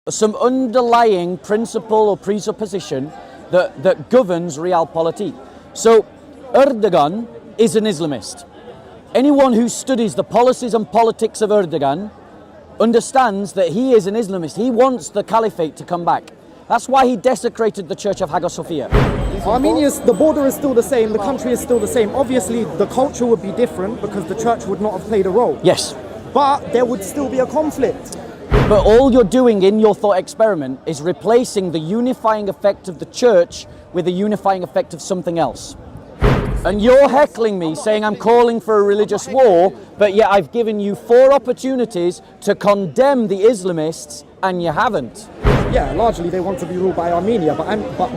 some underlying principle or presupposition that governs realpolitik. So Erdogan is an Islamist. Anyone who studies the policies and politics of Erdogan understands that he is an Islamist. He wants the caliphate to come back. That's why he desecrated the Church of Hagia Sophia. Armenia, the border is still the same, the country is still the same. Obviously, the culture would be different because the church would not have played a role. Yes. But there would still be a conflict. But all you're doing in your thought experiment is replacing the unifying effect of the church with the unifying effect of something else. And you're heckling me saying I'm calling for a religious war, but yet I've given you 4 opportunities to condemn the Islamists and you haven't. Yeah, largely they want to be ruled by Armenia, but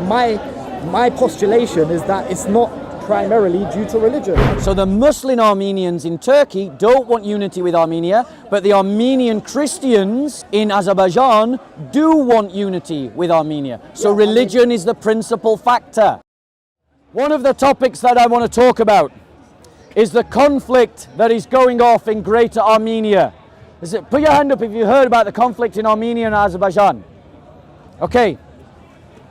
my postulation is that it's not primarily due to religion. So the Muslim Armenians in Turkey don't want unity with Armenia, but the Armenian Christians in Azerbaijan do want unity with Armenia. So religion is the principal factor. One of the topics that I want to talk about is the conflict that is going off in Greater Armenia. Put your hand up if you heard about the conflict in Armenia and Azerbaijan. Okay,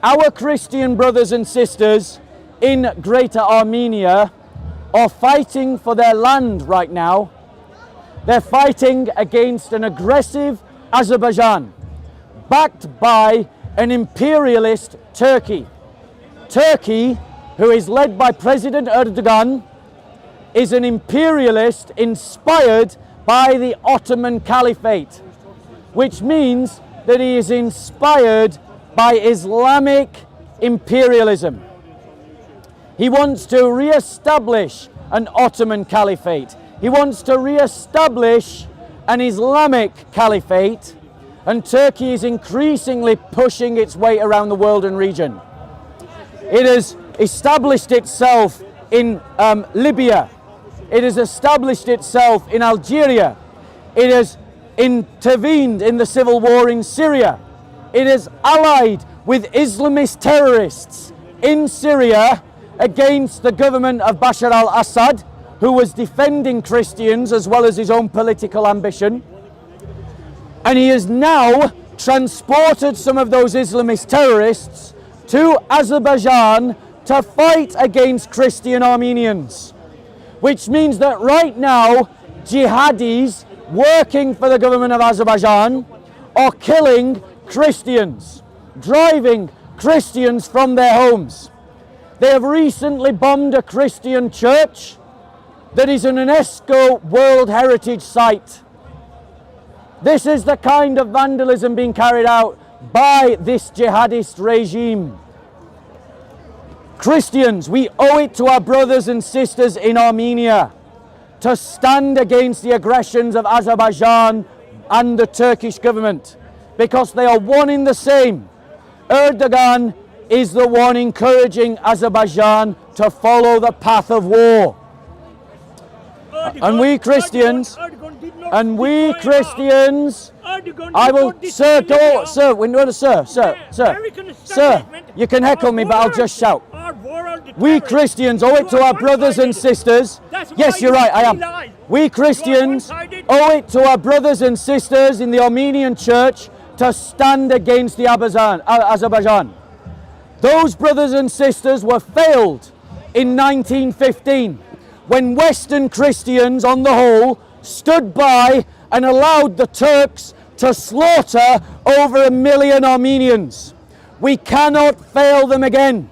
our Christian brothers and sisters in Greater Armenia are fighting for their land right now. They're fighting against an aggressive Azerbaijan, backed by an imperialist Turkey. Turkey, who is led by President Erdogan, is an imperialist inspired by the Ottoman Caliphate, which means that he is inspired by Islamic imperialism. He wants to re-establish an Ottoman Caliphate. He wants to re-establish an Islamic Caliphate, and Turkey is increasingly pushing its weight around the world and region. It has established itself in Libya. It has established itself in Algeria. It has intervened in the civil war in Syria. It is allied with Islamist terrorists in Syria against the government of Bashar al-Assad, who was defending Christians as well as his own political ambition. And he has now transported some of those Islamist terrorists to Azerbaijan to fight against Christian Armenians, which means that right now jihadis working for the government of Azerbaijan are killing Christians, driving Christians from their homes. They have recently bombed a Christian church that is an UNESCO World Heritage Site. This is the kind of vandalism being carried out by this jihadist regime. Christians, we owe it to our brothers and sisters in Armenia to stand against the aggressions of Azerbaijan and the Turkish government, because they are one in the same. Erdogan is the one encouraging Azerbaijan to follow the path of war. And we Christians, I will, sir, go, sir, sir, you can heckle me, but I'll just shout. We Christians owe it to our brothers and sisters. Yes, you're right, I am. We Christians owe it to our brothers and sisters in the Armenian church to stand against the Azerbaijan. Those brothers and sisters were failed in 1915 when Western Christians on the whole stood by and allowed the Turks to slaughter over 1 million Armenians. We cannot fail them again.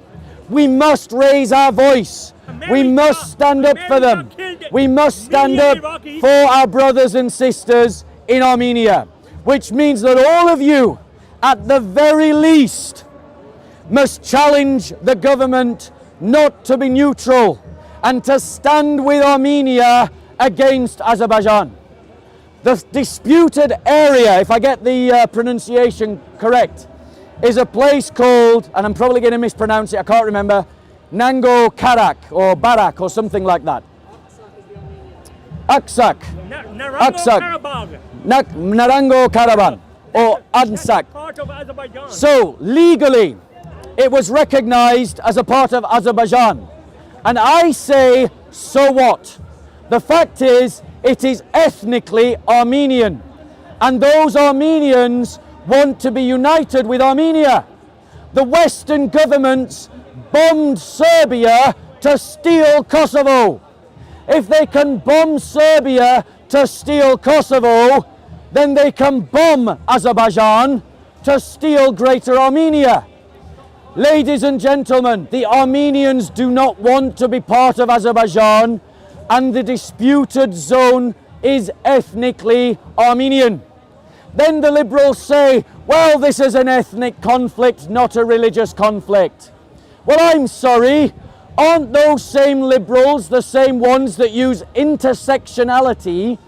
We must raise our voice. We must stand up for them. We must stand up for our brothers and sisters in Armenia, which means that all of you, at the very least, must challenge the government not to be neutral and to stand with Armenia against Azerbaijan. The disputed area, if I get the pronunciation correct, is a place called, and I'm probably going to mispronounce it, I can't remember, Nango Karak or Barak or something like that. Aksak. Narango Karaban or Ansak. So legally it was recognized as a part of Azerbaijan. And I say, so what? The fact is, it is ethnically Armenian. And those Armenians want to be united with Armenia. The Western governments bombed Serbia to steal Kosovo. If they can bomb Serbia to steal Kosovo, then they can bomb Azerbaijan to steal Greater Armenia. Ladies and gentlemen, the Armenians do not want to be part of Azerbaijan, and the disputed zone is ethnically Armenian. Then the liberals say, well, this is an ethnic conflict, not a religious conflict. Well, I'm sorry, aren't those same liberals the same ones that use intersectionality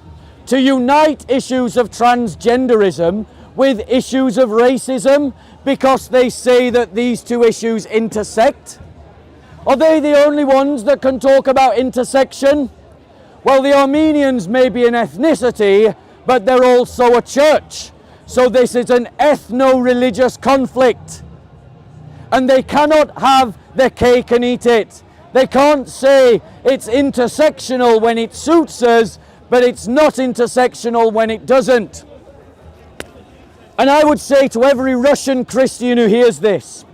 to unite issues of transgenderism with issues of racism because they say that these two issues intersect? Are they the only ones that can talk about intersection? Well, the Armenians may be an ethnicity, but they're also a church. So this is an ethno-religious conflict. And they cannot have their cake and eat it. They can't say it's intersectional when it suits us, but it's not intersectional when it doesn't. And I would say to every Russian Christian who hears this,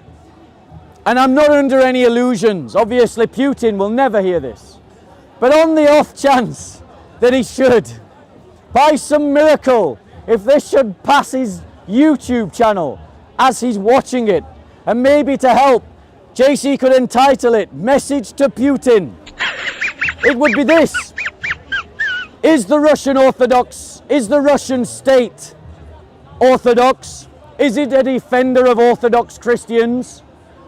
and I'm not under any illusions, obviously Putin will never hear this, but on the off chance that he should, by some miracle, if this should pass his YouTube channel as he's watching it, and maybe to help, JC could entitle it, Message to Putin. It would be this: is the Russian Orthodox, is the Russian state Orthodox? Is it a defender of Orthodox Christians?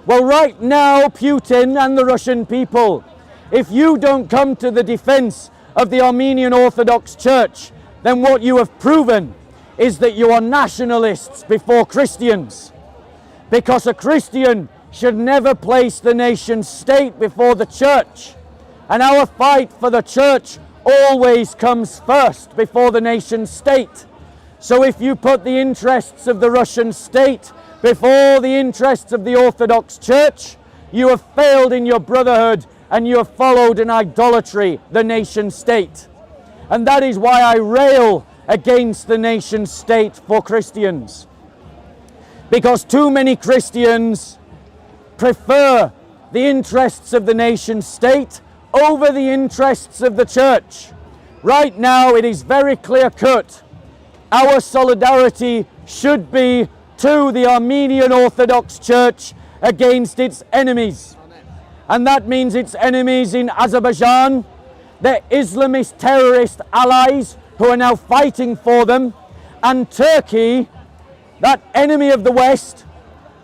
Well, right now, Putin and the Russian people, if you don't come to the defense of the Armenian Orthodox Church, then what you have proven is that you are nationalists before Christians. Because a Christian should never place the nation state before the church. And our fight for the church always comes first before the nation state. So if you put the interests of the Russian state before the interests of the Orthodox Church, you have failed in your brotherhood and you have followed in idolatry the nation state. And that is why I rail against the nation state for Christians. Because too many Christians prefer the interests of the nation state over the interests of the church. Right now it is very clear cut. Our solidarity should be to the Armenian Orthodox Church against its enemies. And that means its enemies in Azerbaijan, their Islamist terrorist allies who are now fighting for them, and Turkey, that enemy of the West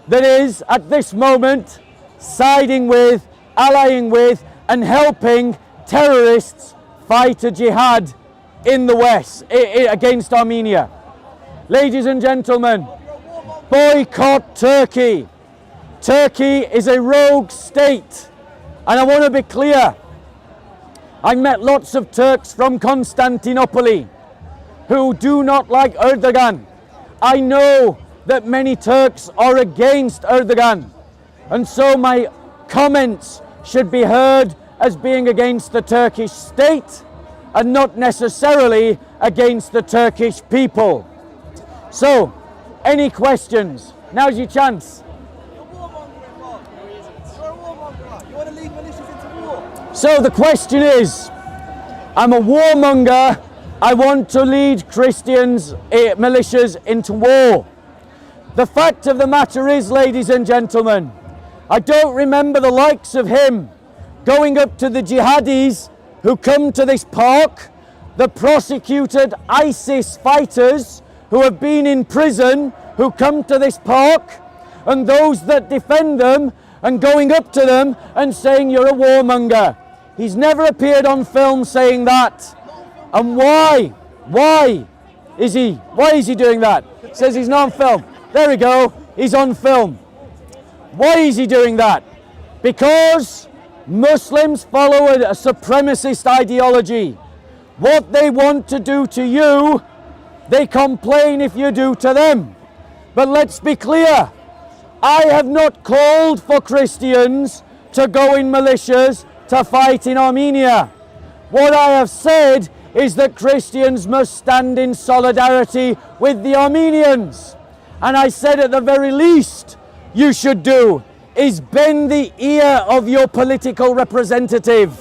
that is at this moment siding with, allying with, and helping terrorists fight a jihad in the West against Armenia. Ladies and gentlemen, boycott Turkey. Turkey is a rogue state. And I want to be clear. I met lots of Turks from Constantinople who do not like Erdogan. I know that many Turks are against Erdogan. And so my comments should be heard as being against the Turkish state and not necessarily against the Turkish people. So, any questions? Now's your chance. So the question is, I'm a warmonger. I want to lead Christians, militias into war. The fact of the matter is, ladies and gentlemen, I don't remember the likes of him going up to the jihadis who come to this park, the prosecuted ISIS fighters who have been in prison, who come to this park, and those that defend them, and going up to them and saying you're a warmonger. He's never appeared on film saying that. And why? Why is he doing that? Says he's not on film. There we go, he's on film. Why is he doing that? Because Muslims follow a supremacist ideology. What they want to do to you, they complain if you do to them. But let's be clear, I have not called for Christians to go in militias to fight in Armenia. What I have said is that Christians must stand in solidarity with the Armenians. And I said at the very least you should do is bend the ear of your political representative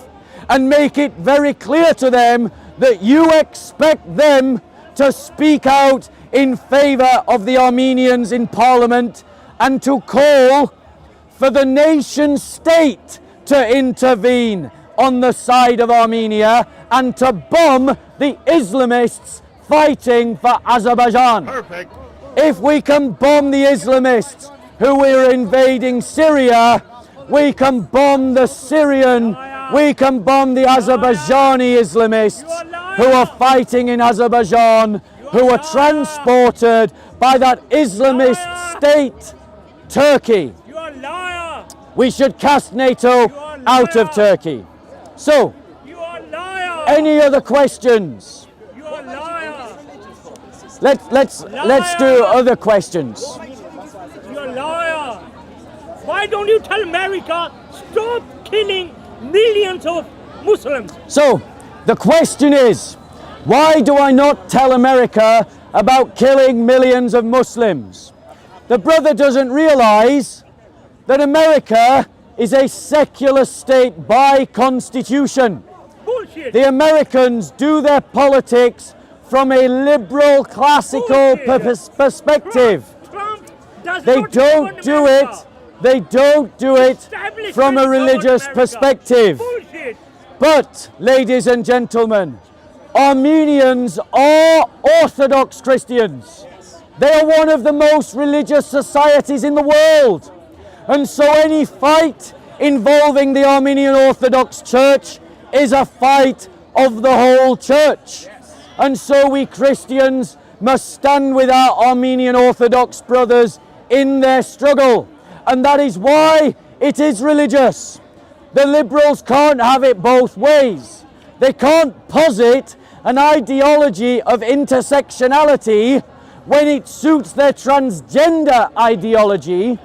and make it very clear to them that you expect them to speak out in favour of the Armenians in Parliament and to call for the nation state to intervene on the side of Armenia and to bomb the Islamists fighting for Azerbaijan. Perfect. If we can bomb the Islamists who are invading Syria, we can bomb the Syrian, we can bomb the Azerbaijani Islamists who are fighting in Azerbaijan, who are transported by that Islamist state, Turkey. You are a liar. We should cast NATO out of Turkey. So, You are a liar. any other questions? You are a liar. Let's do other questions. You are a liar. Why don't you tell America stop killing millions of Muslims? So, the question is, why do I not tell America about killing millions of Muslims? The brother doesn't realize that America is a secular state by constitution. Bullshit. The Americans do their politics from a liberal, classical perspective. Trump does They not don't govern do America. it. They don't do it Establishment from a religious govern America. perspective. Bullshit. But, ladies and gentlemen, Armenians are Orthodox Christians. They are one of the most religious societies in the world. And so any fight involving the Armenian Orthodox Church is a fight of the whole church. And so we Christians must stand with our Armenian Orthodox brothers in their struggle. And that is why it is religious. The liberals can't have it both ways. They can't posit an ideology of intersectionality when it suits their transgender ideology,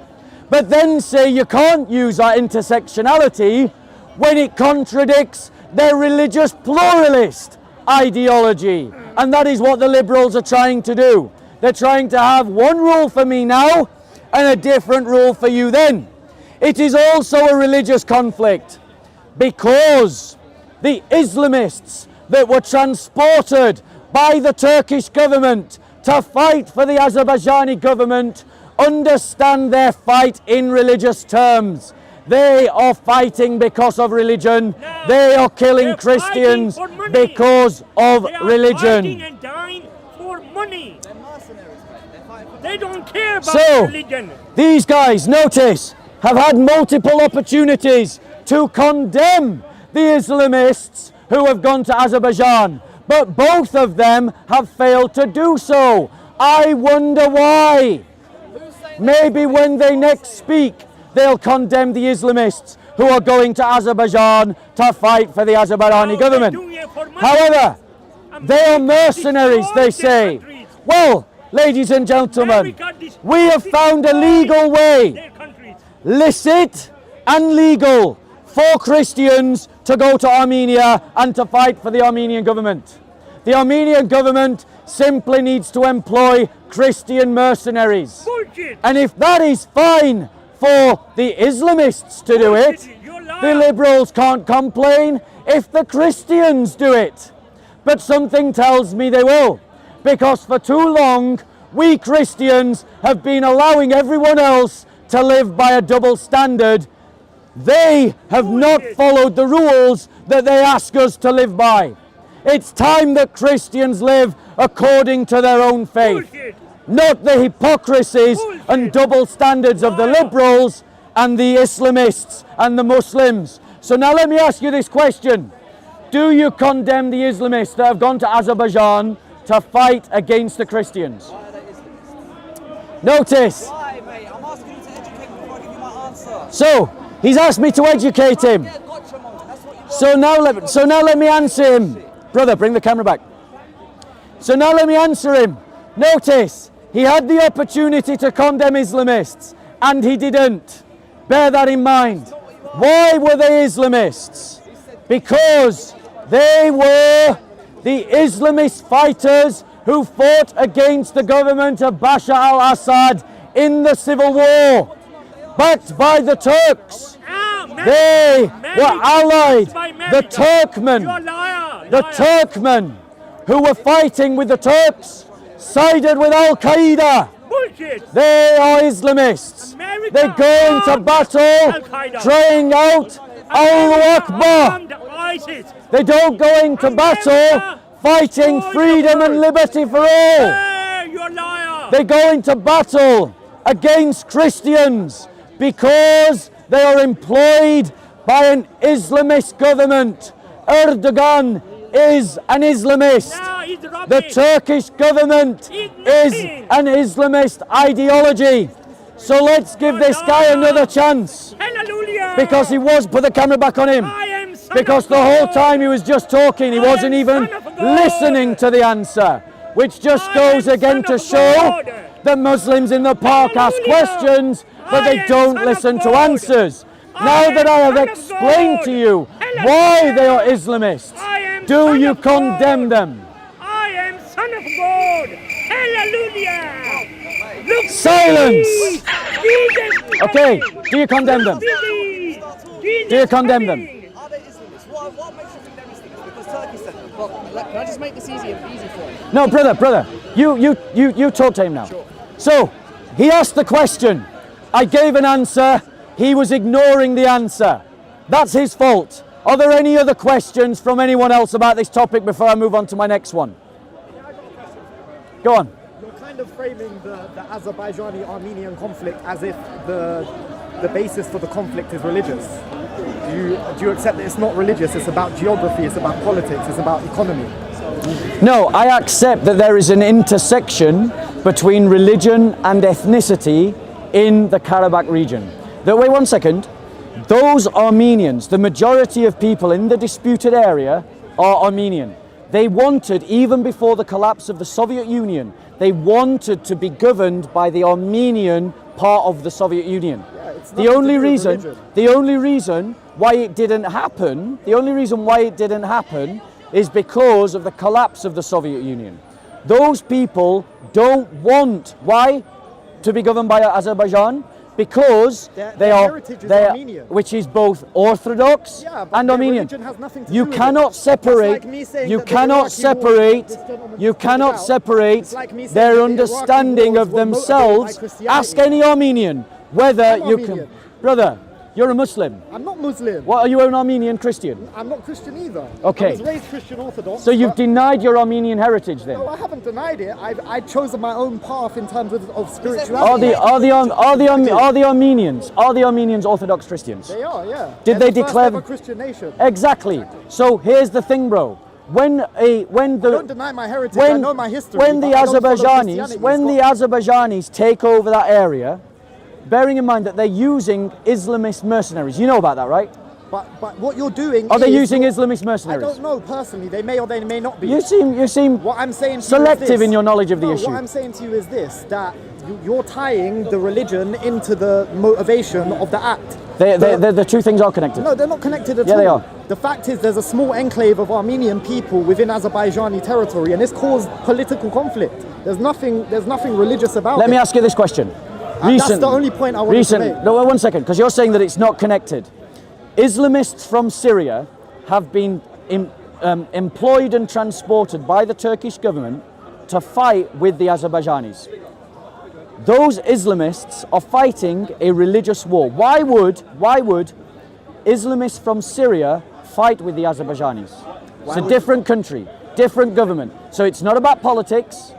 but then say you can't use our intersectionality when it contradicts their religious pluralist ideology. And that is what the liberals are trying to do. They're trying to have one rule for me now and a different rule for you then. It is also a religious conflict because the Islamists that were transported by the Turkish government to fight for the Azerbaijani government understand their fight in religious terms. They are fighting because of religion. They are killing They're Christians fighting for money. because of They are religion. fighting and dying for money. They don't care about So, religion. these guys, notice, have had multiple opportunities to condemn the Islamists who have gone to Azerbaijan, but both of them have failed to do so. I wonder why. Maybe when they next speak, they'll condemn the Islamists who are going to Azerbaijan to fight for the Azerbaijani Now government. they're doing it for money. However, they are mercenaries, they Destroy say. their countries. Well, ladies and gentlemen, America destroy- we have found a legal way, their countries. licit and legal, for Christians to go to Armenia and to fight for the Armenian government. The Armenian government simply needs to employ Christian mercenaries. Bullshit. And if that is fine for the Islamists to do it, You're lying. the liberals can't complain if the Christians do it. But something tells me they will, because for too long we Christians have been allowing everyone else to live by a double standard. They have not followed the rules that they ask us to live by. It's time that Christians live according to their own faith, Bullshit. not the hypocrisies and double standards of the liberals and the Islamists and the Muslims. So now let me ask you this question. Do you condemn the Islamists that have gone to Azerbaijan to fight against the Christians? Notice. Why, mate? I'm asking you to educate me before I give you my answer. So, he's asked me to educate him. Yeah, gotcha moment. That's what you want. So now let me answer him. Brother, bring the camera back. So now let me answer him. Notice, he had the opportunity to condemn Islamists, and he didn't. Bear that in mind. Why were they Islamists? Because they were the Islamist fighters who fought against the government of Bashar al-Assad in the civil war, backed by the Turks. They were allied. The Turkmen, who were fighting with the Turks, sided with Al-Qaeda. Bullshit. They are Islamists. They're going to battle, crying out, Allahu Akbar. ISIS. They don't go into battle fighting freedom and liberty for all. Hey, you're a liar. They go into battle against Christians because they are employed by an Islamist government. Erdogan is an Islamist. No, he's The rubbish. Turkish government is an Islamist ideology. So let's give this guy another chance. Hallelujah. Because he was, put the camera back on him. I am son Because of the whole God. time he was just talking, he I wasn't am even son of God. listening to the answer. Which just I goes am again son to of show God. that Muslims in the park ask Hallelujah. questions, but I they am don't son of listen to God. answers. I Now am that I have son of explained God. to you Hallelujah. why they are Islamists, I am do son you of condemn God. them? I am son of God. Hallelujah. Look, Silence. Jesus. Okay, do you condemn them? Jesus Do you condemn them? Are they Islamists? What makes you think they're Islamists? Because Turkey said them. Well, can I just make this easy for you? No, brother, you talk to him now. So, he asked the question. I gave an answer. He was ignoring the answer. That's his fault. Are there any other questions from anyone else about this topic before I move on to my next one? Go on. You're kind of framing the Azerbaijani-Armenian conflict as if the basis for the conflict is religious. Do you accept that it's not religious, it's about geography, it's about politics, it's about economy? No, I accept that there is an intersection between religion and ethnicity in the Karabakh region. Wait 1 second. Those Armenians, the majority of people in the disputed area are Armenian. They wanted, even before the collapse of the Soviet Union, they wanted to be governed by the Armenian part of the Soviet Union. it's The nothing to only do with reason, religion. the only reason why it didn't happen, is because of the collapse of the Soviet Union. Those people don't want, why? To be governed by Azerbaijan? Because Their they are, heritage is Armenian. which is both Orthodox Yeah, but and their Armenian. religion has nothing to You do with cannot it. separate. That's like me saying You that the cannot Iraqi war separate. this gentleman You pointed cannot out, separate it's like me saying that their the Iraqi understanding wars of were motivated themselves. by Christianity. Ask any Armenian whether I'm you Armenian. can, brother. You're a Muslim. I'm not Muslim. What are you, an Armenian Christian? I'm not Christian either. Okay. I was raised Christian Orthodox. So you've but- denied your Armenian heritage then? No, I haven't denied it. I've chosen my own path in terms of Are spirituality. the Armenians Orthodox Christians? They are, yeah. Did They're they the first declare- ever Christian nation? Exactly. So here's the thing, bro. When I don't deny my heritage. I know my history. when the but I don't follow Azerbaijanis Christianity. when the Azerbaijanis take over that area, bearing in mind that they're using Islamist mercenaries, you know about that, right? But what you're doing Are they is using you're- Islamist I mercenaries? don't know personally. They may or they may not be. You seem What I'm saying to selective you is this. in your knowledge of the No, issue. What I'm saying to you is this: that you're tying the religion into the motivation of the act. The two things are connected. No, they're not connected at Yeah, all. they are. The fact is, there's a small enclave of Armenian people within Azerbaijani territory, and it's caused political conflict. There's nothing religious about Let it. me ask you this question. That's the only point I wanted to make. No, wait 1 second, because you're saying that it's not connected. Islamists from Syria have been employed and transported by the Turkish government to fight with the Azerbaijanis. Those Islamists are fighting a religious war. Why would Islamists from Syria fight with the Azerbaijanis? It's a different country, different government. So it's not about politics.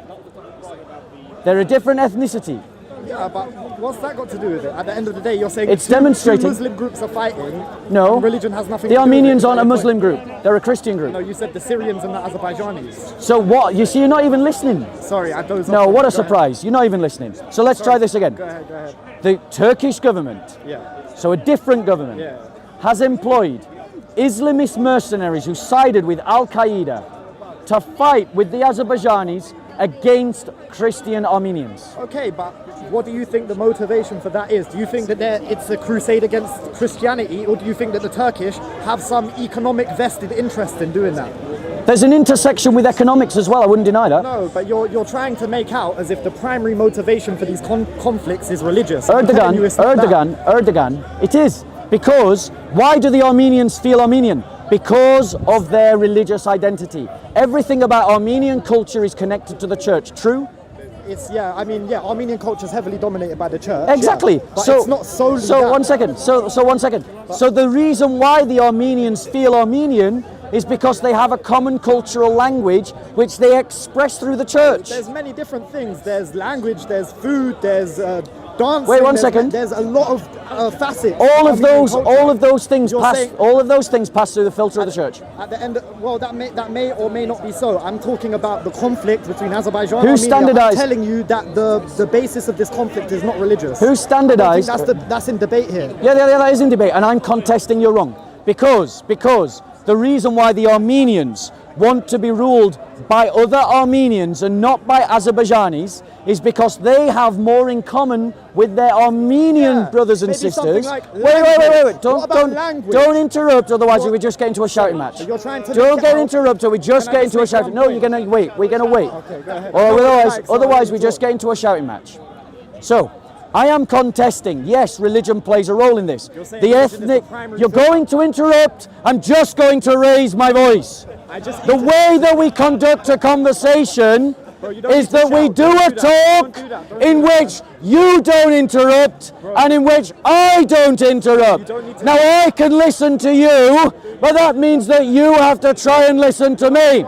They're a different ethnicity. Yeah, but what's that got to do with it? At the end of the day, you're saying It's two demonstrating- Muslim groups are fighting. No. and religion has nothing. The to do with it. Armenians Is aren't that a your Muslim point? group. They're a Christian group. No, you said the Syrians and the Azerbaijanis. So what? You see, you're not even listening. Sorry, I dozed No, off. what a Go ahead. surprise. You're not even listening. So let's try this again. Go ahead. The Turkish government, Yeah. so a different government, Yeah. has employed Islamist mercenaries who sided with Al-Qaeda to fight with the Azerbaijanis against Christian Armenians. Okay, but what do you think the motivation for that is? Do you think that it's a crusade against Christianity, or do you think that the Turkish have some economic vested interest in doing that? There's an intersection with economics as well, I wouldn't deny that. No, but you're trying to make out as if the primary motivation for these conflicts is religious. I'm telling you it's not that. Erdogan, it is. Because, why do the Armenians feel Armenian? Because of their religious identity. Everything about Armenian culture is connected to the church, true? Armenian culture is heavily dominated by the church. Exactly. Yeah, but it's not solely that. One second. So the reason why the Armenians feel Armenian is because they have a common cultural language which they express through the church. There's many different things. There's language, there's food, there's dancing. Wait, one second. There's a lot of facets. All of those things pass through the filter of the church. At the end, that may or may not be so. I'm talking about the conflict between Azerbaijan and Who Armenia. standardized? I'm telling you that the basis of this conflict is not religious. Who standardized? That's in debate here. Yeah, that is in debate, and I'm contesting you're wrong. Because the reason why the Armenians want to be ruled by other Armenians and not by Azerbaijanis is because they have more in common with their Armenian brothers and sisters. Like wait. Don't interrupt, otherwise we just get into a shouting match. You're trying to Don't get interrupted, we just get into a shouting. No, you're gonna wait. We're gonna wait. Okay, go ahead. Or otherwise we just get into a shouting match. So, I am contesting, yes, religion plays a role in this. You're going to interrupt, I'm just going to raise my voice. The way that we conduct a conversation is that we do a talk in which you don't interrupt and in which I don't interrupt. Now I can listen to you, but that means that you have to try and listen to me.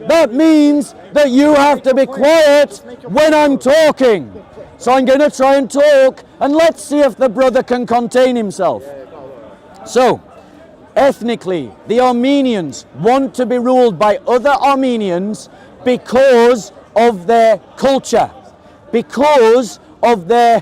That means that you have to be quiet when I'm talking. So I'm going to try and talk, and let's see if the brother can contain himself. So, ethnically, the Armenians want to be ruled by other Armenians because of their culture, because of their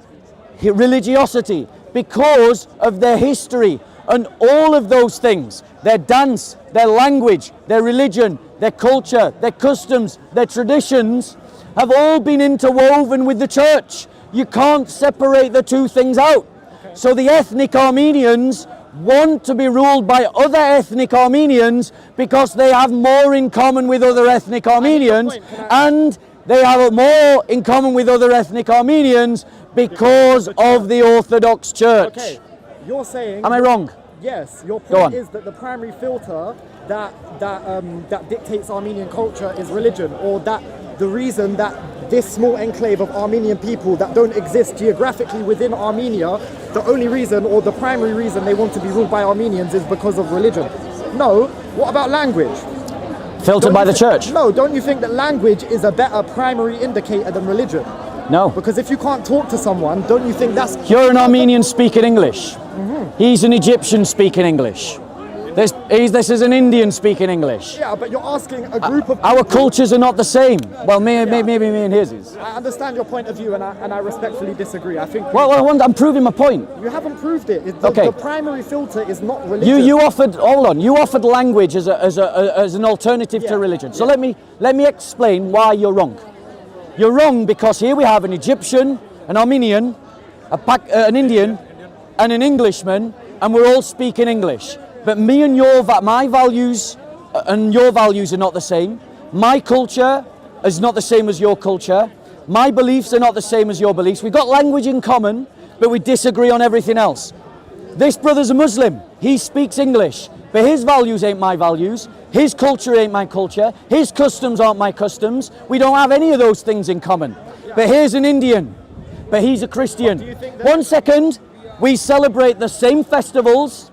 religiosity, because of their history, and all of those things, their dance, their language, their religion, their culture, their customs, their traditions, have all been interwoven with the church. You can't separate the two things out. So the ethnic Armenians want to be ruled by other ethnic Armenians because they have more in common with other ethnic Armenians, and they have more in common with other ethnic Armenians because of the Orthodox Church. Okay, you're saying... Am I wrong? Yes, your point is that the primary filter that dictates Armenian culture is religion, or that the reason that this small enclave of Armenian people that don't exist geographically within Armenia, the only reason or the primary reason they want to be ruled by Armenians is because of religion. No, what about language? Filtered by the church? No, don't you think that language is a better primary indicator than religion? No. Because if you can't talk to someone, don't you think that's... You're an Armenian speaking English. He's an Egyptian speaking English. This is an Indian speaking English. Yeah, but you're asking a group of people... Our cultures are not the same. Well, maybe me and his is. I understand your point of view, and I respectfully disagree. I think... Well, I'm proving my point. You haven't proved it. Okay. The primary filter is not religion. You offered language as an alternative to religion. So let me explain why you're wrong. You're wrong because here we have an Egyptian, an Armenian, an Indian, and an Englishman, and we're all speaking English. But my values and your values are not the same. My culture is not the same as your culture. My beliefs are not the same as your beliefs. We've got language in common, but we disagree on everything else. This brother's a Muslim. He speaks English, but his values ain't my values. His culture ain't my culture. His customs aren't my customs. We don't have any of those things in common. But here's an Indian, but he's a Christian. 1 second, we celebrate the same festivals.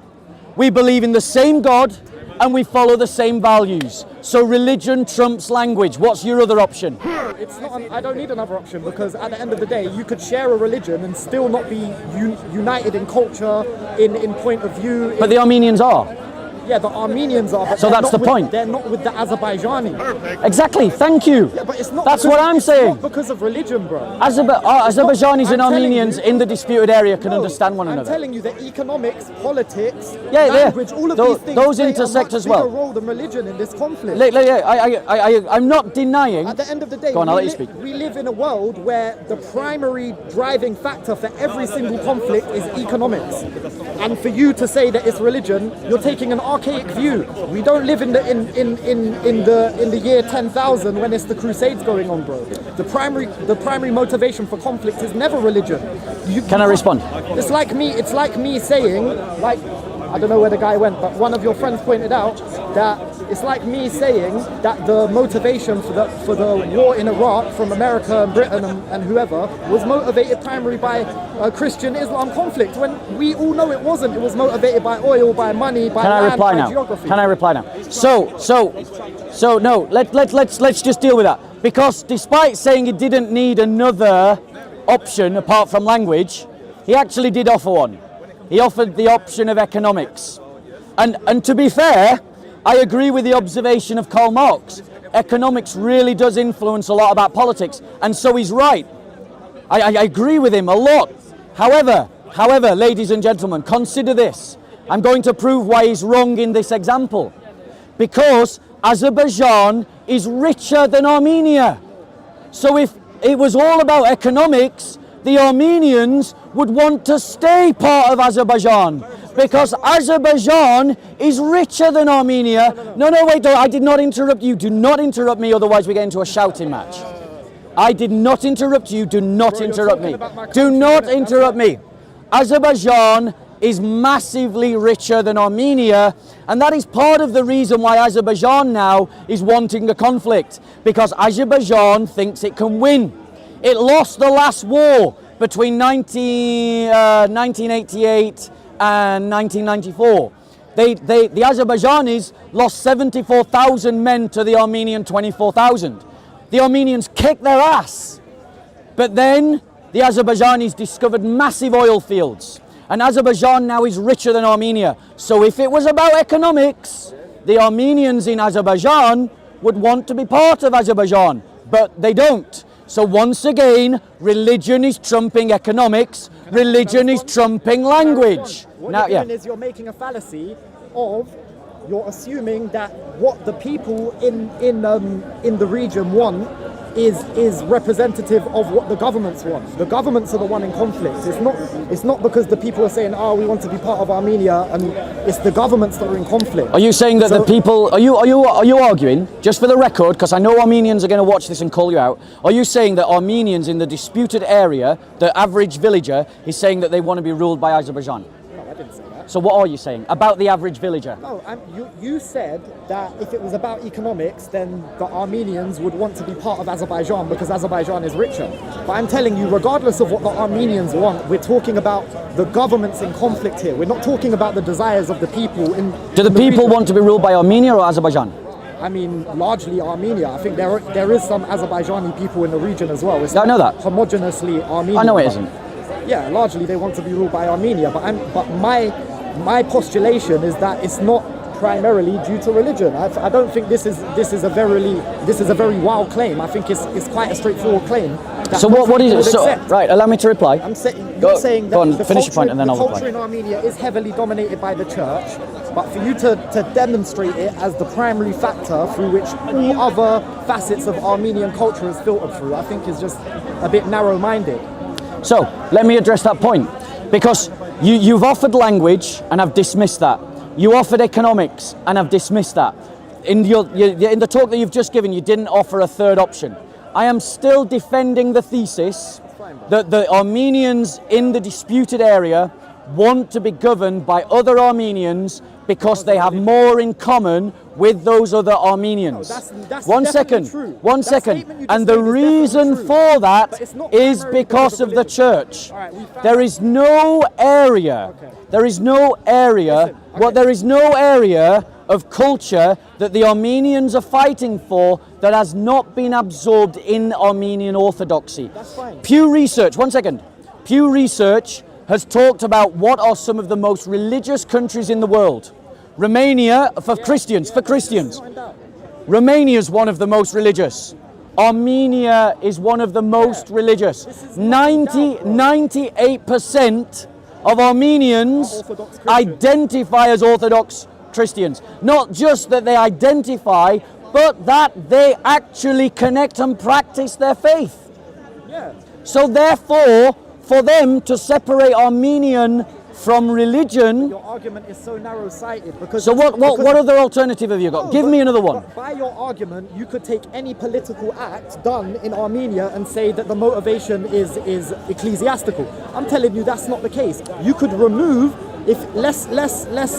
We believe in the same God, and we follow the same values. So religion trumps language. What's your other option? It's not. I don't need another option, because at the end of the day, you could share a religion and still not be united in culture, in point of view. But the Armenians are. Yeah, the Armenians are. But so that's the point. They're not with the Azerbaijani. Exactly. Thank you. Yeah, but it's not. That's what I'm saying. It's not because of religion, bro. Azerbaijanis and Armenians in the disputed area can understand one another. I'm telling you that economics, politics, language, all of these things those play intersect a as well. bigger role than religion in this conflict. I'm not denying. At the end of the day, Go on, I'll let you speak. We live in a world where the primary driving factor for every single conflict is economics. And for you to say that it's religion, you're taking an argument archaic view. We don't live in the year 10,000 when it's the Crusades going on, bro. The primary motivation for conflict is never religion. Can I respond? It's like me saying, like, I don't know where the guy went, but one of your friends pointed out that it's like me saying that the motivation for the war in Iraq from America and Britain and whoever was motivated primarily by Christian Islam conflict, when we all know it wasn't. It was motivated by oil, by money, by land, by geography. Can I reply now? So no, let's just deal with that. Because despite saying he didn't need another option apart from language, he actually did offer one. He offered the option of economics. And to be fair, I agree with the observation of Karl Marx. Economics really does influence a lot about politics, and so he's right. I agree with him a lot. However, ladies and gentlemen, consider this. I'm going to prove why he's wrong in this example. Because Azerbaijan is richer than Armenia. So if it was all about economics, the Armenians would want to stay part of Azerbaijan, because Azerbaijan is richer than Armenia. No, wait, I did not interrupt you. Do not interrupt me, otherwise we get into a shouting match. I did not interrupt you. Do not interrupt me. Do not interrupt me. Azerbaijan is massively richer than Armenia, and that is part of the reason why Azerbaijan now is wanting a conflict, because Azerbaijan thinks it can win. It lost the last war between 1988 and 1994. The Azerbaijanis lost 74,000 men to the Armenian 24,000. The Armenians kicked their ass. But then the Azerbaijanis discovered massive oil fields. And Azerbaijan now is richer than Armenia. So if it was about economics, the Armenians in Azerbaijan would want to be part of Azerbaijan, but they don't. So once again, religion is trumping economics, religion is trumping language. What you're doing is you're making a fallacy of, you're assuming that what the people in the region want is representative of what the governments want. The governments are the one in conflict. It's not because the people are saying, we want to be part of Armenia, and it's the governments that are in conflict. Are you saying that the people, are you arguing, just for the record, because I know Armenians are going to watch this and call you out, are you saying that Armenians in the disputed area, the average villager, is saying that they want to be ruled by Azerbaijan? No, I didn't say that. So what are you saying about the average villager? No, you said that if it was about economics, then the Armenians would want to be part of Azerbaijan because Azerbaijan is richer. But I'm telling you, regardless of what the Armenians want, we're talking about the governments in conflict here. We're not talking about the desires of the people in. Do the people want to be ruled by Armenia or Azerbaijan? I mean, largely Armenia. I think there is some Azerbaijani people in the region as well. It's I know that. Homogeneously Armenian. I know it isn't. Yeah, largely they want to be ruled by Armenia. But my postulation is that it's not primarily due to religion. I don't think this is a very wild claim. I think it's quite a straightforward claim. So what is it? So, right, allow me to reply. I'm saying that finish your point and then I'll reply. The culture in Armenia is heavily dominated by the church, but for you to demonstrate it as the primary factor through which all other facets of Armenian culture is filtered through, I think is just a bit narrow-minded. So let me address that point, because you've offered language and I've dismissed that. You offered economics and I've dismissed that. In the talk that you've just given, you didn't offer a third option. I am still defending the thesis that the Armenians in the disputed area want to be governed by other Armenians because they have more in common with those other Armenians. That's One second. And the reason for that is because of the church. There is no area of culture that the Armenians are fighting for that has not been absorbed in Armenian Orthodoxy. That's fine. Pew Research has talked about what are some of the most religious countries in the world. Romania, for Christians. Romania is one of the most religious. Armenia is one of the most religious. 98% of Armenians identify as Orthodox Christians. Not just that they identify, but that they actually connect and practice their faith. Yeah. So therefore, for them to separate Armenian from religion. Your argument is so narrow-sighted because. So what other alternative have you got? Give me another one. By your argument, you could take any political act done in Armenia and say that the motivation is ecclesiastical. I'm telling you that's not the case. You could remove. If let's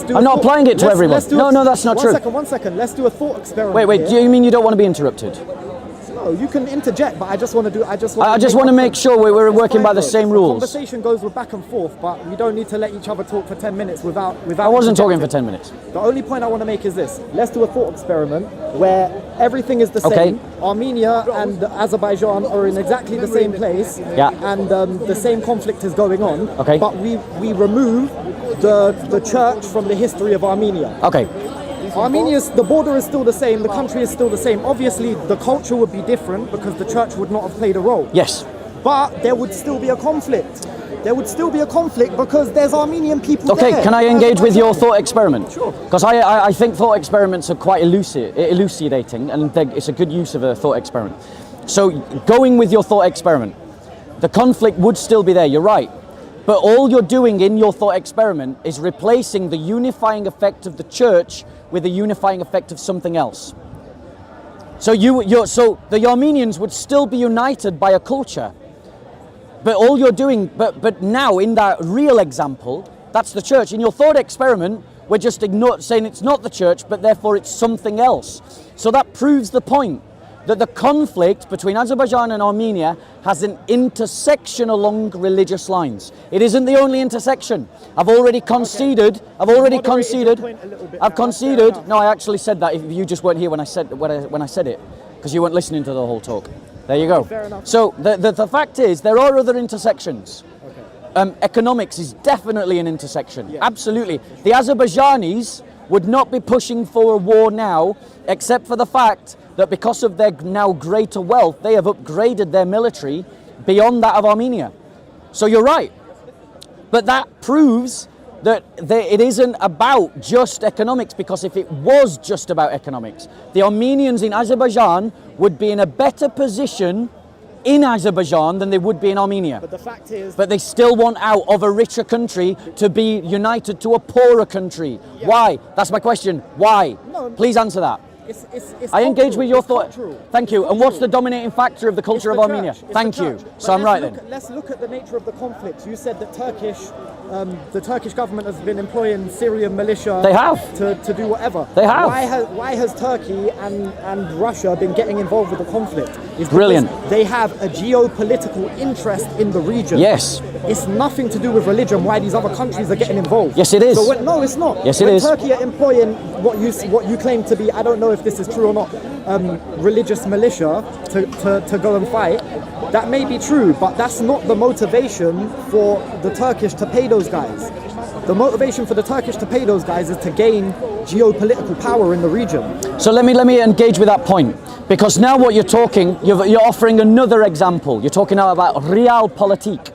do. I'm not applying it to everyone. No, that's not true. One second. Let's do a thought experiment. Wait. Here. Do you mean you don't want to be interrupted? No, you can interject, but I just want to. I just want to make sure we're working by the same rules. The conversation goes back and forth, but we don't need to let each other talk for 10 minutes without. I wasn't talking for 10 minutes. The only point I want to make is this: let's do a thought experiment where everything is the same. Armenia and Azerbaijan are in exactly the same place, and the same conflict is going on. Okay. But we remove the church from the history of Armenia. Okay. The border is still the same, the country is still the same. Obviously, the culture would be different because the church would not have played a role. Yes. But there would still be a conflict. There would still be a conflict because there's Armenian people there. Okay, can I engage with your thought experiment? Sure. Because I think thought experiments are quite elucidating, and it's a good use of a thought experiment. So, going with your thought experiment, the conflict would still be there, you're right. But all you're doing in your thought experiment is replacing the unifying effect of the church with the unifying effect of something else. So so the Armenians would still be united by a culture. But all you're doing, but now in that real example, that's the church. In your thought experiment, we're just saying it's not the church, but therefore it's something else. So that proves the point that the conflict between Azerbaijan and Armenia has an intersection along religious lines. It isn't the only intersection. I've already conceded. I've conceded. No, I actually said that. If you just weren't here when I said it, because you weren't listening to the whole talk. There you go. Fair enough. So the fact is, there are other intersections. Okay. Economics is definitely an intersection. Yeah. Absolutely. The Azerbaijanis would not be pushing for a war now, except for the fact that because of their now greater wealth, they have upgraded their military beyond that of Armenia. So you're right. But that proves that it isn't about just economics, because if it was just about economics, the Armenians in Azerbaijan would be in a better position in Azerbaijan than they would be in Armenia. But the fact is... But they still want out of a richer country to be united to a poorer country. Yeah. Why? That's my question. Why? No, Please answer that. It's I engage with your thought. Cultural. Thank you. And what's the dominating factor of the culture of Armenia? Thank you. So I'm right then. Let's look at the nature of the conflict. You said that the Turkish government has been employing Syrian militia. They have. To do whatever. They have. Why has Turkey and Russia been getting involved with the conflict? It's brilliant. They have a geopolitical interest in the region. Yes. It's nothing to do with religion. Why these other countries are getting involved? Yes, it is. So no, it's not. Yes, it is. When Turkey are employing what you claim to be, I don't know if this is true or not, religious militia to go and fight. That may be true, but that's not the motivation for the Turkish to pay those guys. The motivation for the Turkish to pay those guys is to gain geopolitical power in the region. So let me engage with that point, because now what you're offering another example. You're talking now about realpolitik,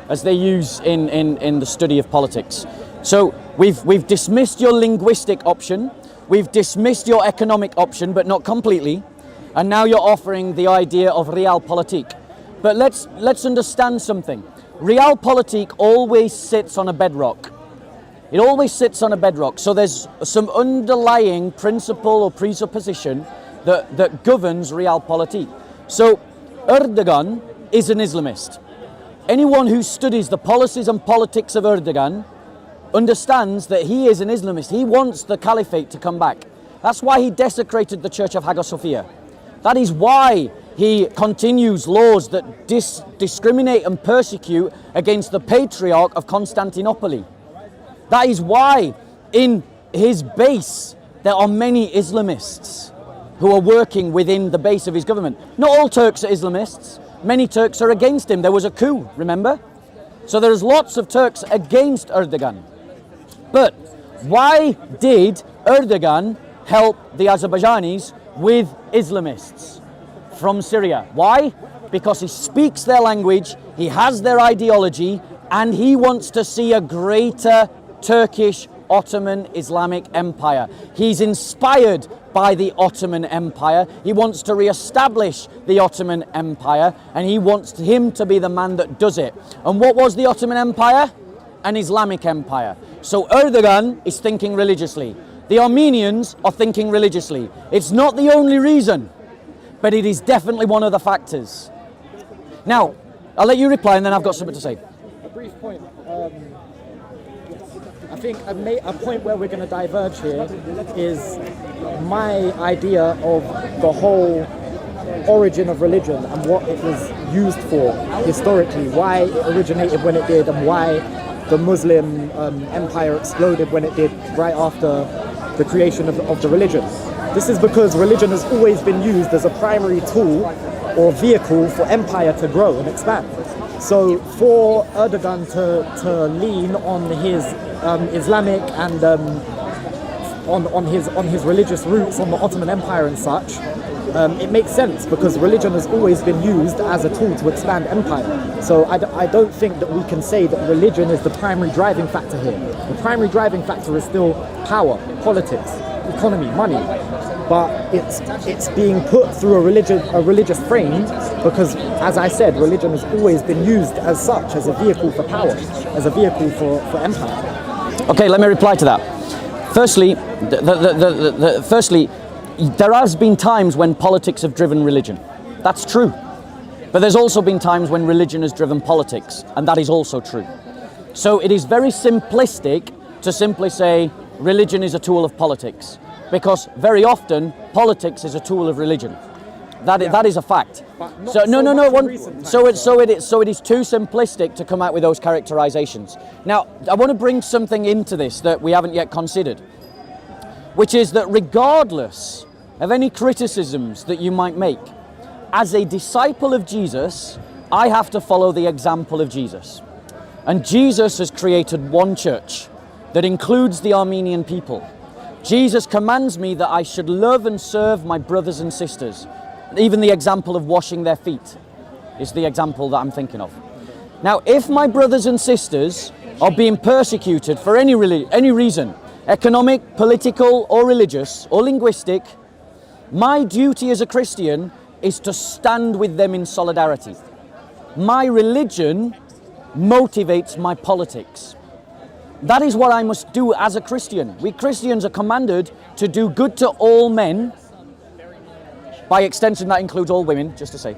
as they use in the study of politics. So we've dismissed your linguistic option, we've dismissed your economic option, but not completely, and now you're offering the idea of realpolitik. But let's understand something. Realpolitik always sits on a bedrock. It always sits on a bedrock. So there's some underlying principle or presupposition that governs realpolitik. So Erdogan is an Islamist. Anyone who studies the policies and politics of Erdogan understands that he is an Islamist. He wants the caliphate to come back. That's why he desecrated the Church of Hagia Sophia. That is why he continues laws that discriminate and persecute against the Patriarch of Constantinople. That is why in his base there are many Islamists who are working within the base of his government. Not all Turks are Islamists. Many Turks are against him. There was a coup, remember? So there's lots of Turks against Erdogan. But why did Erdogan help the Azerbaijanis with Islamists from Syria? Why? Because he speaks their language, he has their ideology, and he wants to see a greater Turkish Ottoman Islamic Empire. He's inspired by the Ottoman Empire. He wants to re-establish the Ottoman Empire, and he wants him to be the man that does it. And what was the Ottoman Empire? an Islamic empire. So Erdogan is thinking religiously. The Armenians are thinking religiously. It's not the only reason, but it is definitely one of the factors. Now, I'll let you reply and then I've got something to say. A brief point. I think a point where we're going to diverge here is my idea of the whole origin of religion and what it was used for historically, why it originated when it did, and why the Muslim empire exploded when it did right after the creation of the religion. This is because religion has always been used as a primary tool or vehicle for empire to grow and expand. So for Erdogan to lean on his Islamic and on his religious roots on the Ottoman Empire and such, it makes sense because religion has always been used as a tool to expand empire. So I don't think that we can say that religion is the primary driving factor here. The primary driving factor is still power, politics, economy, money. But it's being put through a religious frame because, as I said, religion has always been used as such, as a vehicle for power, as a vehicle for empire. Okay, let me reply to that. Firstly, firstly, there has been times when politics have driven religion. That's true. But there's also been times when religion has driven politics, and that is also true. So it is very simplistic to simply say religion is a tool of politics, because very often politics is a tool of religion. That is a fact. So it is too simplistic to come out with those characterizations. Now, I want to bring something into this that we haven't yet considered, which is that regardless of any criticisms that you might make, as a disciple of Jesus, I have to follow the example of Jesus. And Jesus has created one church that includes the Armenian people. Jesus commands me that I should love and serve my brothers and sisters. Even the example of washing their feet is the example that I'm thinking of. Now, if my brothers and sisters are being persecuted for any reason, economic, political, or religious, or linguistic, my duty as a Christian is to stand with them in solidarity. My religion motivates my politics. That is what I must do as a Christian. We Christians are commanded to do good to all men. By extension, that includes all women, just to say.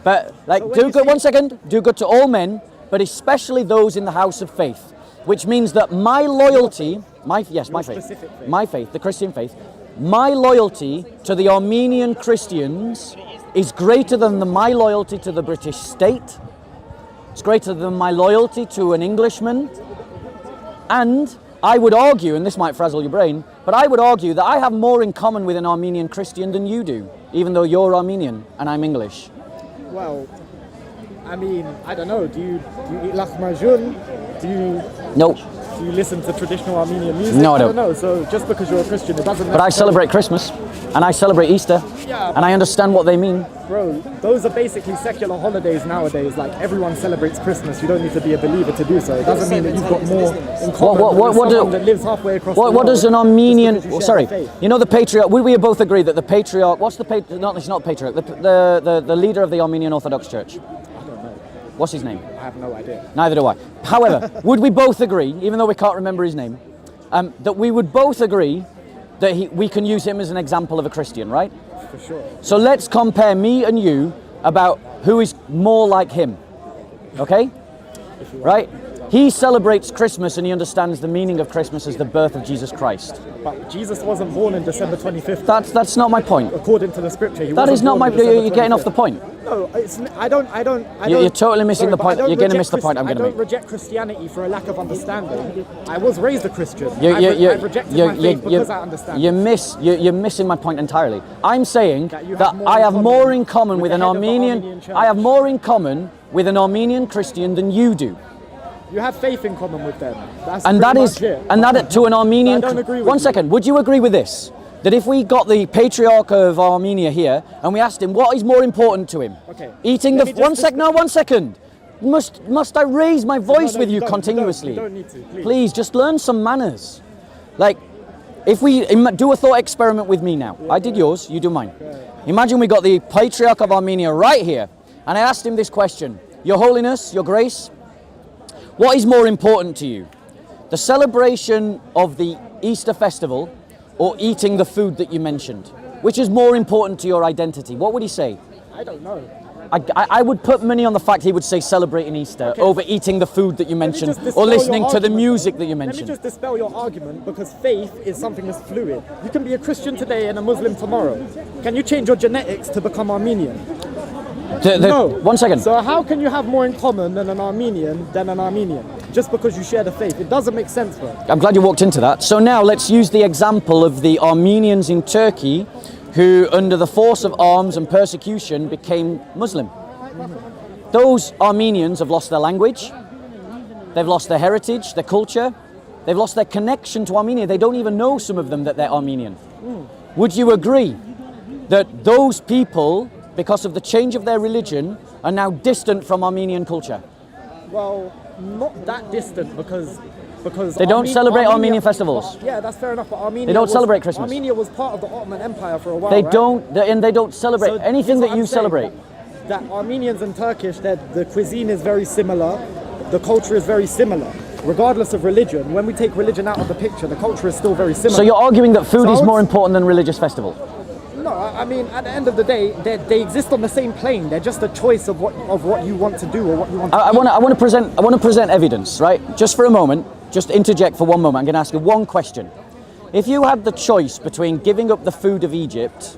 But do good to all men, but especially those in the house of faith. Which means that my loyalty, my faith, the Christian faith, my loyalty to the Armenian Christians is greater than my loyalty to the British state. It's greater than my loyalty to an Englishman. And I would argue, and this might frazzle your brain, but I would argue that I have more in common with an Armenian Christian than you do, even though you're Armenian and I'm English. Well, I mean, I don't know. Do you eat lahmacun? No. Do you listen to traditional Armenian music? No, I don't. I don't know. So just because you're a Christian, it doesn't. But I celebrate Christmas, and I celebrate Easter, and I understand what they mean. Bro, those are basically secular holidays nowadays. Like everyone celebrates Christmas. You don't need to be a believer to do so. It doesn't mean that you've got more in common with someone that lives halfway across the world. What does an Armenian? You know the patriarch. We both agree that the patriarch. What's the patriarch? No, it's not patriarch. The leader of the Armenian Orthodox Church. What's his name? I have no idea. Neither do I. However, would we both agree, even though we can't remember his name, that we would both agree that we can use him as an example of a Christian, right? For sure. So let's compare me and you about who is more like him. Okay? Right? He celebrates Christmas and he understands the meaning of Christmas as the birth of Jesus Christ. But Jesus wasn't born in December 25th. That's not my point. According to the scripture, that is not my. You're getting off the point. No, I don't. You're totally missing the point. You're going to miss the point I'm going to make. I don't reject Christianity for a lack of understanding. I was raised a Christian. I've rejected my faith because I understand. You're missing my point entirely. I'm saying that I have more in common with an Armenian. I have more in common with an Armenian Christian than you do. You have faith in common with them. To an Armenian. I don't agree with One second. Would you agree with this? That if we got the Patriarch of Armenia here and we asked him what is more important to him, eating the one second. Must I raise my voice with you continuously? You don't need to. Please, just learn some manners. Like, if we do a thought experiment with me now, I did yours, you do mine. Imagine we got the Patriarch of Armenia right here, and I asked him this question: Your Holiness, Your Grace, What is more important to you? The celebration of the Easter festival or eating the food that you mentioned? Which is more important to your identity? What would he say? I don't know. I would put money on the fact he would say celebrating Easter over eating the food that you mentioned just or dispel listening your to the argument. music that you Let me mentioned. just dispel your argument, because faith is something that's fluid. You can be a Christian today and a Muslim tomorrow. Can you change your genetics to become Armenian? No. 1 second. So how can you have more in common than an Armenian just because you share the faith? It doesn't make sense, bro. I'm glad you walked into that. So now let's use the example of the Armenians in Turkey who, under the force of arms and persecution, became Muslim. Those Armenians have lost their language, they've lost their heritage, their culture, they've lost their connection to Armenia. They don't even know, some of them, that they're Armenian. Would you agree that those people, because of the change of their religion, are now distant from Armenian culture? Well, not that distant, because They don't celebrate Armenian festivals. Yeah, that's fair enough. But Armenia They don't celebrate Christmas. Armenia was part of the Ottoman Empire for a while. They right? don't, and they don't celebrate So anything that's that what you I'm saying, celebrate. That Armenians and Turkish, that the cuisine is very similar, the culture is very similar. Regardless of religion, when we take religion out of the picture, the culture is still very similar. So you're arguing that food So I is would- more important than religious festival? No, I mean, at the end of the day, they exist on the same plane. They're just a choice of what you want to do or what you want to I eat. want to present evidence, right? Just for a moment, just interject for one moment. I'm going to ask you one question. If you had the choice between giving up the food of Egypt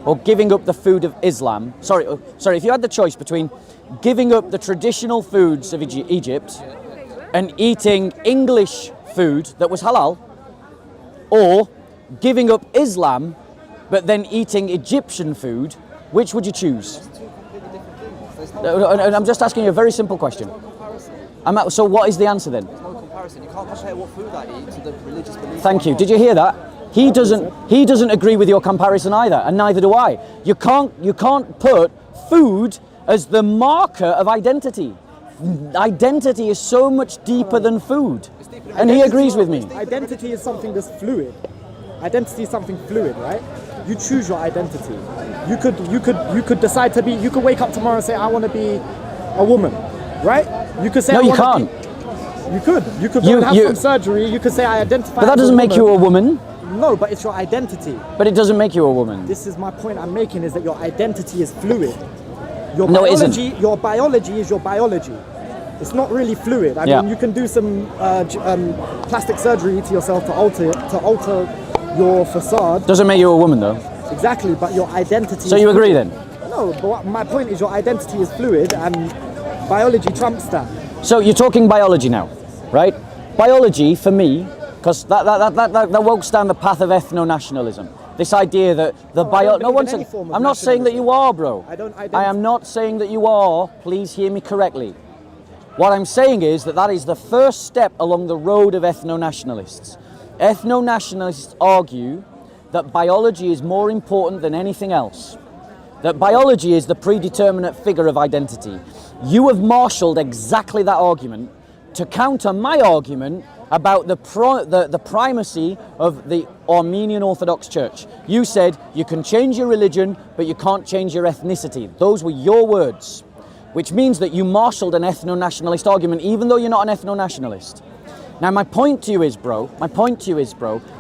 or giving up the food of Islam, sorry, if you had the choice between giving up the traditional foods of Egypt and eating English food that was halal, or giving up Islam but then eating Egyptian food, which would you choose? And I'm just asking you a very simple question. So what is the answer then? There's no comparison. You can't compare what food I eat to the religious beliefs. Thank you. Did you hear that? He doesn't agree with your comparison either, and neither do I. You can't put food as the marker of identity. Identity is so much deeper than food. And he agrees with me. Identity is something that's fluid. Identity is something fluid, right? You choose your identity. You could decide to be. You could wake up tomorrow and say, "I want to be a woman," right? You could say, No, I you wanna can't. You could. You could go and have some surgery. You could say, "I identify." But that as doesn't make you a woman. No, but it's your identity. But it doesn't make you a woman. This is my point I'm making, is that your identity is fluid. Your No, it biology, isn't. Your biology is your biology. It's not really fluid. I Yeah. mean, you can do some plastic surgery to yourself to alter your facade. Doesn't make you a woman though. Exactly, but your identity. So is you agree fluid. then? No, but my point is your identity is fluid, and biology trumps that. So you're talking biology now, right? Biology for me, because that walks down the path of ethno-nationalism. This idea that the don't no, believe one in any second. form of I'm not saying that you are, bro. I am not saying that you are. Please hear me correctly. What I'm saying is that is the first step along the road of ethno-nationalists. Ethno-nationalists argue that biology is more important than anything else. That biology is the predeterminate figure of identity. You have marshaled exactly that argument to counter my argument about the primacy of the Armenian Orthodox Church. You said you can change your religion, but you can't change your ethnicity. Those were your words, which means that you marshaled an ethno-nationalist argument, even though you're not an ethno-nationalist. Now, my point to you is, bro,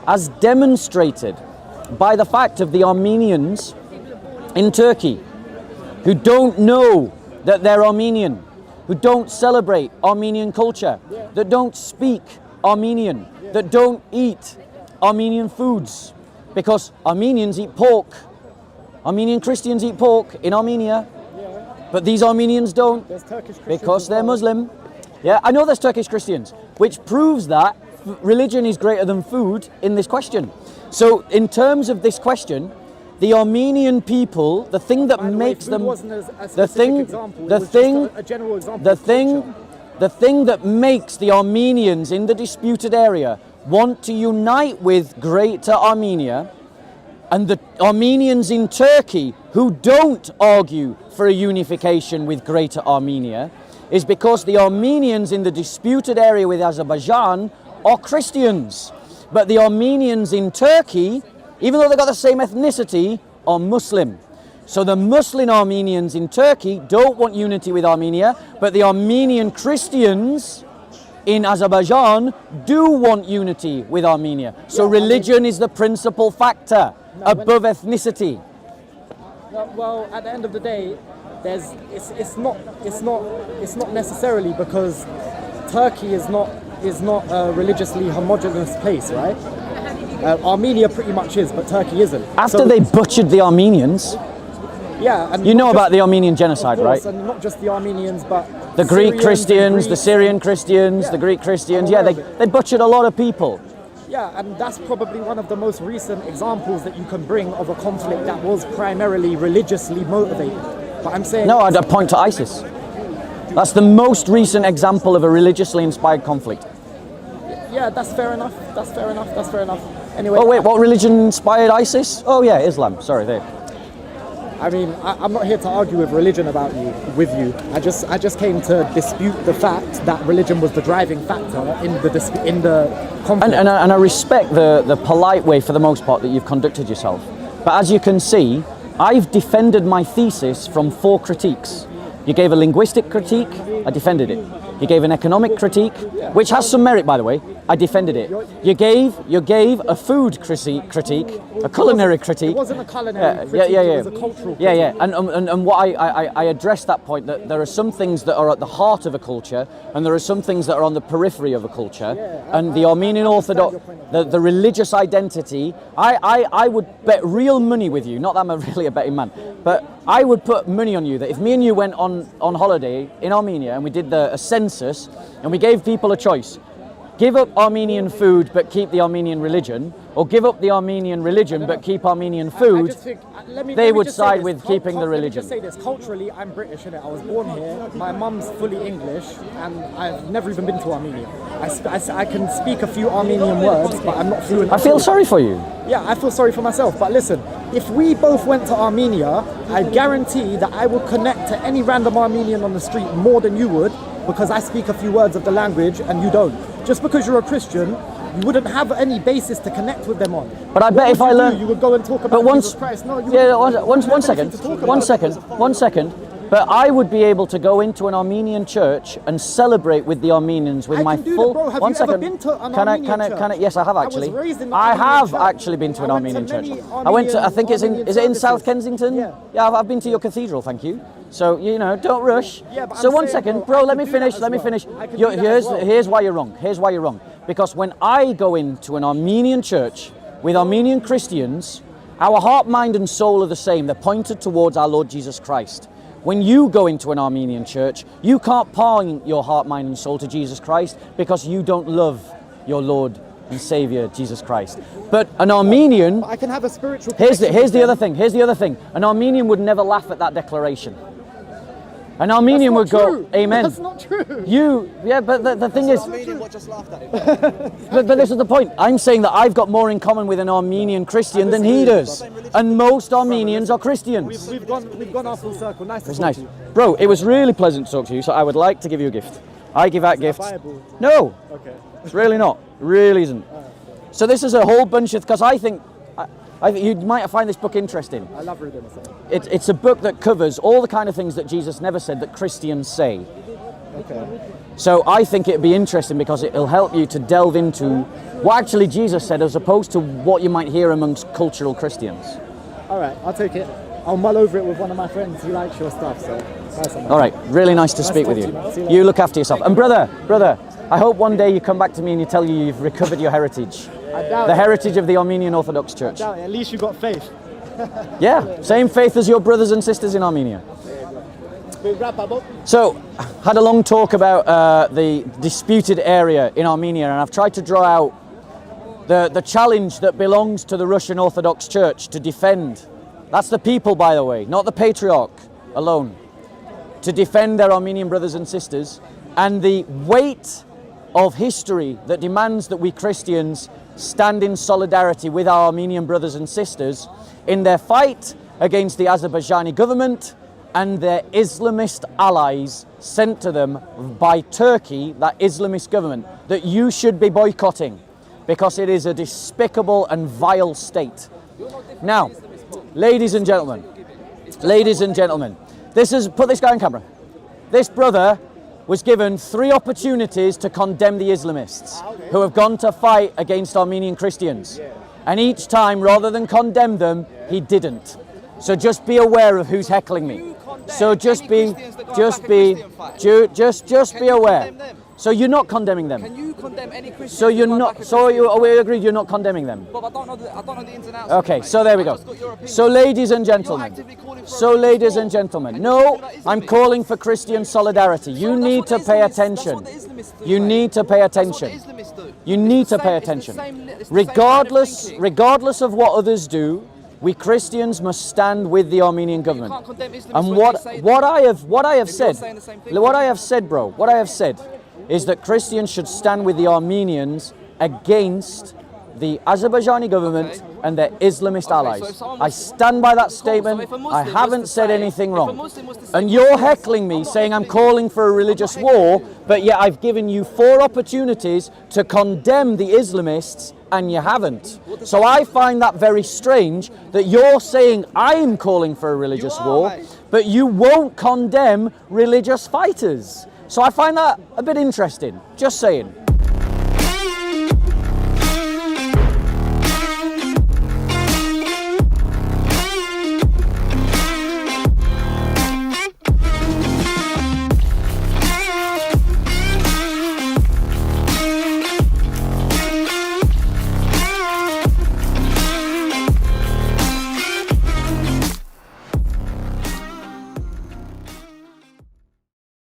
as demonstrated by the fact of the Armenians in Turkey, who don't know that they're Armenian, who don't celebrate Armenian culture, that don't speak Armenian, that don't eat Armenian foods, because Armenians eat pork. Armenian Christians eat pork in Armenia, but these Armenians don't, There's Turkish Christians because as they're well. Muslim. Yeah, I know there's Turkish Christians, which proves that religion is greater than food in this question. So in terms of this question, the Armenian people, the thing that By the way, makes food them, wasn't a the specific thing, example, it the was thing, just a general example the of thing, culture. the thing that makes the Armenians in the disputed area want to unite with Greater Armenia, and the Armenians in Turkey who don't argue for a unification with Greater Armenia, is because the Armenians in the disputed area with Azerbaijan are Christians. But the Armenians in Turkey, even though they've got the same ethnicity, are Muslim. So the Muslim Armenians in Turkey don't want unity with Armenia, but the Armenian Christians in Azerbaijan do want unity with Armenia. So religion is the principal factor above ethnicity. Well, at the end of the day, it's not necessarily because Turkey is not a religiously homogeneous place, right? Armenia pretty much is, but Turkey isn't. After they butchered the Armenians, yeah, and you know about the Armenian genocide, of course, right? And not just the Armenians, but The Greek Syrians Christians, and the Greeks. Syrian Christians, the Greek Christians, I'm yeah, aware of it. they butchered a lot of people. Yeah, and that's probably one of the most recent examples that you can bring of a conflict that was primarily religiously motivated. But I'm saying No, I'd point to ISIS. That's the most recent example of a religiously inspired conflict. yeah, that's fair enough. That's fair enough. That's fair enough. Anyway, Oh wait, what religion inspired ISIS? Oh yeah, Islam. Sorry, there. I mean, I'm not here to argue with religion with you. I just came to dispute the fact that religion was the driving factor in the conflict. And I respect the polite way for the most part that you've conducted yourself. But as you can see, I've defended my thesis from 4 critiques. You gave a linguistic critique, I defended it. You gave an economic critique, which has some merit, by the way. I defended it. You gave a food critique, a culinary critique. It wasn't a culinary critique. It was a cultural critique. Yeah. And what I addressed that point, that there are some things that are at the heart of a culture, and there are some things that are on the periphery of a culture. And the Armenian Orthodox, the religious identity, I would bet real money with you. Not that I'm really a betting man, but I would put money on you that if me and you went on holiday in Armenia and we did a census and we gave people a choice, give up Armenian food but keep the Armenian religion, or give up the Armenian religion but keep Armenian food, they would side with keeping the religion. Let me just say this, culturally I'm British, innit? I was born here, my mum's fully English, and I've never even been to Armenia. I can speak a few Armenian words, but I'm not fluent. I feel sorry for you. Yeah, I feel sorry for myself, but listen, if we both went to Armenia, I guarantee that I would connect to any random Armenian on the street more than you would, because I speak a few words of the language and you don't. Just because you're a Christian, you wouldn't have any basis to connect with them on. But I bet if I learn, you would go and talk about Jesus Christ. No, you wouldn't have anything to talk about. one second. But I would be able to go into an Armenian church and celebrate with the Armenians with my full. Bro, have one you second. ever been to an Can Armenian I? church? Yes, I have actually. I was raised in an I Armenian have church. actually been to an I went to Armenian church. many I went to. I think it's Armenian in South services. Kensington. Yeah. I've been to your cathedral. Thank you. So don't rush. Yeah, but so I'm one saying, second, bro, bro. I Let can me do that finish. as Let me well. finish. I can do that as well. Here's why you're wrong. Here's why you're wrong. Because when I go into an Armenian church with Armenian Christians, our heart, mind, and soul are the same. They're pointed towards our Lord Jesus Christ. When you go into an Armenian church, you can't point your heart, mind, and soul to Jesus Christ because you don't love your Lord and Savior, Jesus Christ. But an Armenian, I can have a spiritual. here's the connection other with them. thing. Here's the other thing. An Armenian would never laugh at that declaration. An Armenian would That's not go, true. "Amen." That's not true. But the thing is, Armenian what just laughed at him. but this is the point. I'm saying that I've got more in common with an Armenian Christian than he does. And most Armenians are Christians. We've gone our full circle. Nice to It's talk nice. to you. Bro, it was really pleasant to talk to you, so I would like to give you a gift. I give out gifts. Bible? No, Okay. it's really not. It really isn't. So this is a whole bunch of, because I think you might find this book interesting. I love reading myself. It's a book that covers all the kind of things that Jesus never said that Christians say. Okay. So I think it'd be interesting because it'll help you to delve into what actually Jesus said as opposed to what you might hear amongst cultural Christians. All right, I'll take it. I'll mull over it with one of my friends. He likes your stuff, so nice one. All right, really nice to speak with talk you. to you, man. See you You later. look after yourself. And brother, I hope one day you come back to me and you tell you've recovered your heritage. I doubt The it. heritage of the Armenian Orthodox Church. Doubt it. At least you got faith. Yeah, same faith as your brothers and sisters in Armenia. Big rap, Bob. So, had a long talk about the disputed area in Armenia, and I've tried to draw out the challenge that belongs to the Russian Orthodox Church to defend. That's the people, by the way, not the patriarch alone. To defend their Armenian brothers and sisters, and the weight of history that demands that we Christians stand in solidarity with our Armenian brothers and sisters in their fight against the Azerbaijani government and their Islamist allies sent to them by Turkey, that Islamist government, that you should be boycotting because it is a despicable and vile state. Now, ladies and gentlemen, put this guy on camera. This brother was given 3 opportunities to condemn the Islamists who have gone to fight against Armenian Christians. And each time, rather than condemn them, he didn't. So just be aware of who's heckling me. So just be aware. So you're not condemning them. Can you condemn any Christian? So you're not. So we agreed you're not condemning them. But I don't know the ins and outs. Okay, mate. so there we I go. just got your opinion. So ladies and gentlemen, actively calling for a so religious ladies war. and gentlemen, And no, you know I'm that calling for Christian solidarity. You that's need what to the pay Islamists- attention. that's what the Islamists do, You mate. need to pay That's what attention. the Islamists do. You It's need the to same- pay it's the attention. same- it's the same line of Regardless, thinking. regardless of what others do, we Christians must stand with the Armenian government. can't condemn Islamists And when what they say what I have If you're said, saying the same thing, what I have said, bro, what I have said is that Christians should stand with the Armenians against the Azerbaijani government Okay. and their Islamist so allies. if someone I was- stand by that so statement. if a Muslim I was haven't to said say- anything if a wrong. Muslim was to say- And you're I'm heckling me, not saying I'm heckling calling for a religious heckling war, you. but yet I've given you 4 opportunities to condemn the Islamists and you haven't. So I find that very strange that you're saying I'm calling for a religious are, war, mate. but you won't condemn religious fighters. So I find that a bit interesting. Just saying.